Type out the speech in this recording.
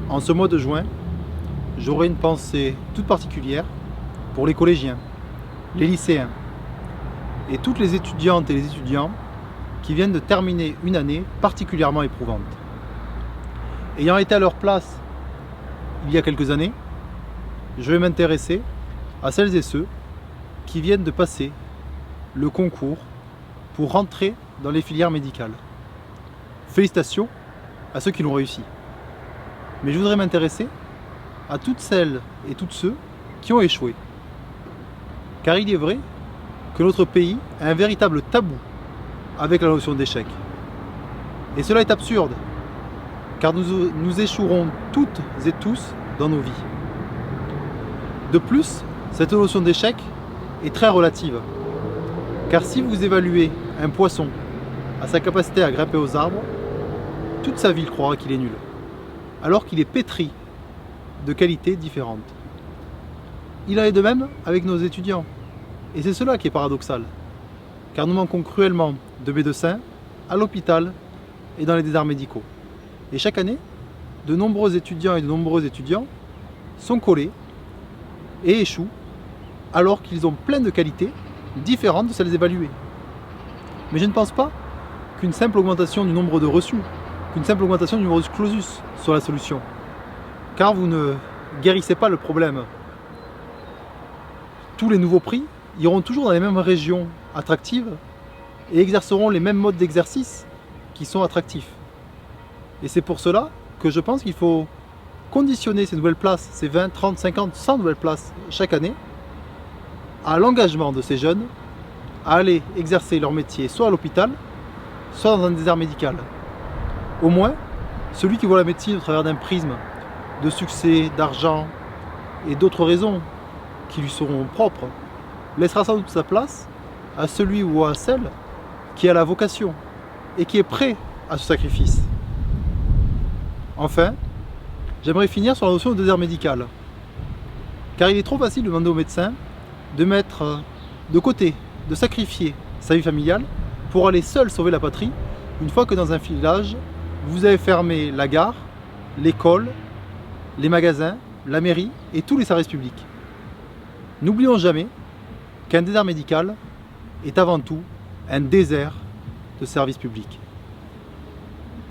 En ce mois de juin, j'aurai une pensée toute particulière pour les collégiens, les lycéens et toutes les étudiantes et les étudiants qui viennent de terminer une année particulièrement éprouvante. Ayant été à leur place il y a quelques années, je vais m'intéresser à celles et ceux qui viennent de passer le concours pour rentrer dans les filières médicales. Félicitations à ceux qui l'ont réussi. Mais je voudrais m'intéresser à toutes celles et tous ceux qui ont échoué. Car il est vrai que notre pays a un véritable tabou avec la notion d'échec. Et cela est absurde, car nous échouerons toutes et tous dans nos vies. De plus, cette notion d'échec est très relative. Car si vous évaluez un poisson à sa capacité à grimper aux arbres, toute sa vie il croira qu'il est nul, alors qu'il est pétri de qualités différentes. Il en est de même avec nos étudiants. Et c'est cela qui est paradoxal, car nous manquons cruellement de médecins à l'hôpital et dans les déserts médicaux. Et chaque année, de nombreux étudiants et de nombreux étudiants sont collés et échouent alors qu'ils ont plein de qualités différentes de celles évaluées. Mais je ne pense pas qu'une simple augmentation du nombre de reçus, qu'une simple augmentation du numerus clausus soit la solution, car vous ne guérissez pas le problème. Tous les nouveaux prix iront toujours dans les mêmes régions attractives et exerceront les mêmes modes d'exercice qui sont attractifs. Et c'est pour cela que je pense qu'il faut conditionner ces nouvelles places, ces 20, 30, 50, 100 nouvelles places chaque année, à l'engagement de ces jeunes à aller exercer leur métier soit à l'hôpital, soit dans un désert médical. Au moins, celui qui voit la médecine au travers d'un prisme de succès, d'argent et d'autres raisons qui lui seront propres, laissera sans doute sa place à celui ou à celle qui a la vocation et qui est prêt à ce sacrifice. Enfin, j'aimerais finir sur la notion de désert médical. Car il est trop facile de demander au médecin de mettre de côté, de sacrifier sa vie familiale pour aller seul sauver la patrie, une fois que dans un village, vous avez fermé la gare, l'école, les magasins, la mairie et tous les services publics. N'oublions jamais qu'un désert médical est avant tout un désert de services publics.